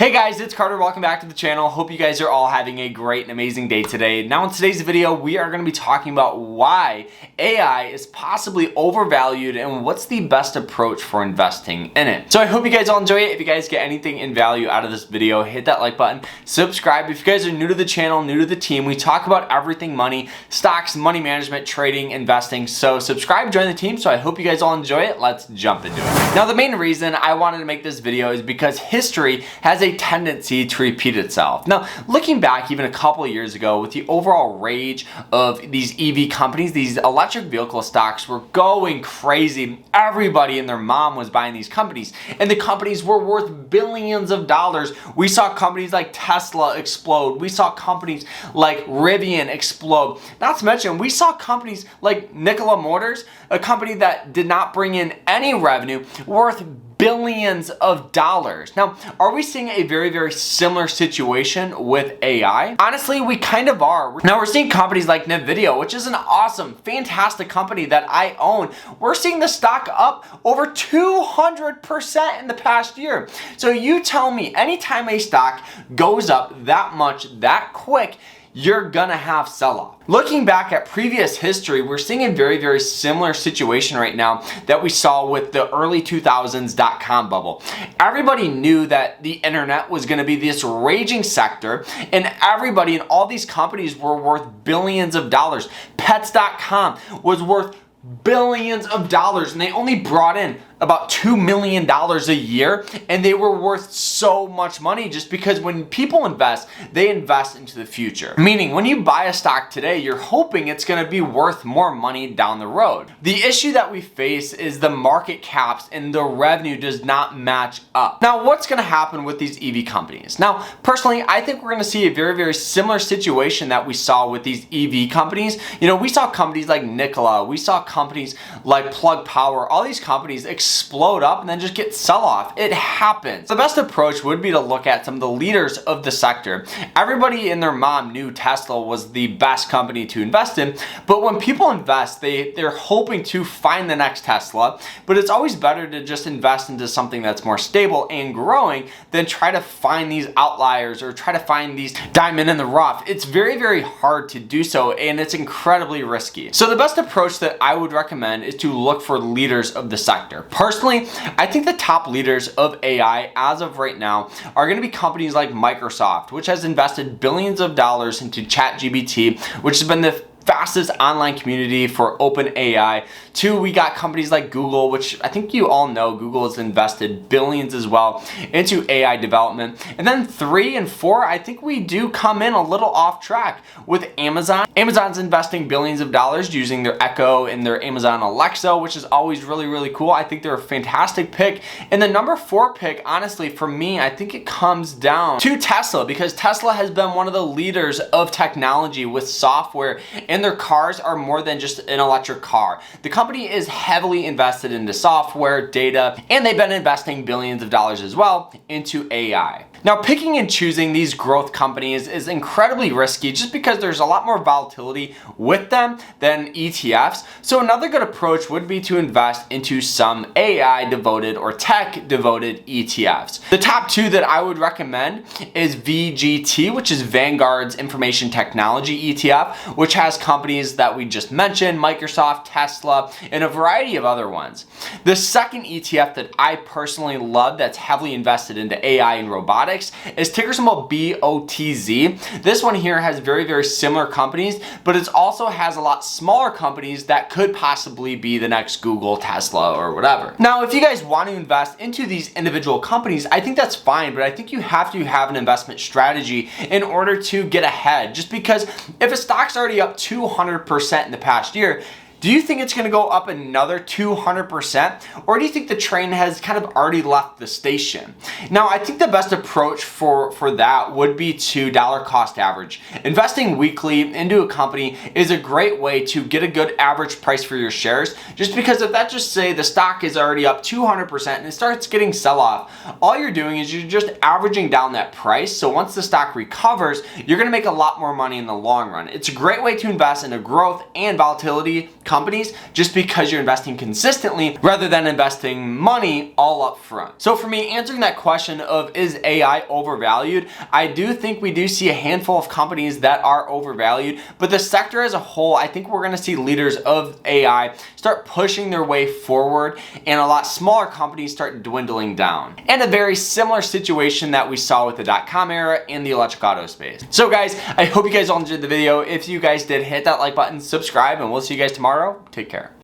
Hey guys, it's Carter. Welcome back to the channel. Hope you guys are all having a great and amazing day today. Now in today's video, we are going to be talking about why AI is possibly overvalued and what's the best approach for investing in it. So I hope you guys all enjoy it. If you guys get anything in value out of this video, hit that like button, subscribe. If you guys are new to the channel, new to the team, we talk about everything money, stocks, money management, trading, investing. So subscribe, join the team. So I hope you guys all enjoy it. Let's jump into it. Now the main reason I wanted to make this video is because history has a tendency to repeat itself. Now, looking back even a couple of years ago with the overall rage of these EV companies, these electric vehicle stocks were going crazy. Everybody and their mom was buying these companies, and the companies were worth billions of dollars. We saw companies like Tesla explode. We saw companies like Rivian explode. Not to mention, we saw companies like Nikola Motors, a company that did not bring in any revenue, worth billions of dollars. Now, are we seeing a very similar situation with AI? Honestly, we kind of are. Now, we're seeing companies like NVIDIA, which is an awesome, fantastic company that I own. We're seeing the stock up over 200% in the past year. So you tell me, anytime a stock goes up that much, that quick, you're gonna have sell-off. Looking back at previous history, we're seeing a very similar situation right now that we saw with the early 2000s .com bubble. Everybody knew that the internet was gonna be this raging sector, and everybody and all these companies were worth billions of dollars. Pets.com was worth billions of dollars, and they only brought in about $2 million a year, and they were worth so much money just because when people invest, they invest into the future. Meaning, when you buy a stock today, you're hoping it's gonna be worth more money down the road. The issue that we face is the market caps and the revenue does not match up. Now, what's gonna happen with these EV companies? Now, personally, I think we're gonna see a very similar situation that we saw with these EV companies. You know, we saw companies like Nikola, we saw companies like Plug Power, all these companies explode up and then just get sell off. It happens. The best approach would be to look at some of the leaders of the sector. Everybody and their mom knew Tesla was the best company to invest in, but when people invest, they're hoping to find the next Tesla, but it's always better to just invest into something that's more stable and growing than try to find these outliers or try to find these diamond in the rough. It's very hard to do so, and it's incredibly risky. So the best approach that I would recommend is to look for leaders of the sector. Personally, I think the top leaders of AI as of right now are going to be companies like Microsoft, which has invested billions of dollars into ChatGPT, which has been the fastest online community for open AI. Two, we got companies like Google, which I think you all know Google has invested billions as well into AI development. And then 3 and 4, I think we do come in a little off track with Amazon. Amazon's investing billions of dollars using their Echo and their Amazon Alexa, which is always really cool. I think they're a fantastic pick. And the number 4 pick, honestly, for me, I think it comes down to Tesla, because Tesla has been one of the leaders of technology with software, and their cars are more than just an electric car. The company is heavily invested into software, data, and they've been investing billions of dollars as well into AI. Now, picking and choosing these growth companies is incredibly risky just because there's a lot more volatility with them than ETFs. So another good approach would be to invest into some AI devoted or tech devoted ETFs. The top 2 that I would recommend is VGT, which is Vanguard's Information Technology ETF, which has companies that we just mentioned, Microsoft, Tesla, and a variety of other ones. The second ETF that I personally love that's heavily invested into AI and robotics is ticker symbol BOTZ. This one here has very similar companies, but it also has a lot smaller companies that could possibly be the next Google, Tesla, or whatever. Now, if you guys want to invest into these individual companies, I think that's fine, but I think you have to have an investment strategy in order to get ahead. Just because if a stock's already up 200% in the past year, do you think it's going to go up another 200%? Or do you think the train has kind of already left the station? Now, I think the best approach for that would be to dollar cost average. Investing weekly into a company is a great way to get a good average price for your shares, just because if that just say the stock is already up 200% and it starts getting sell off, all you're doing is you're just averaging down that price. So once the stock recovers, you're going to make a lot more money in the long run. It's a great way to invest into growth and volatility companies just because you're investing consistently rather than investing money all up front. So for me, answering that question of is AI overvalued, I do think we do see a handful of companies that are overvalued, but the sector as a whole, I think we're gonna see leaders of AI start pushing their way forward and a lot smaller companies start dwindling down. And a very similar situation that we saw with the .com era and the electric auto space. So guys, I hope you guys all enjoyed the video. If you guys did, hit that like button, subscribe, and we'll see you guys tomorrow. Take care.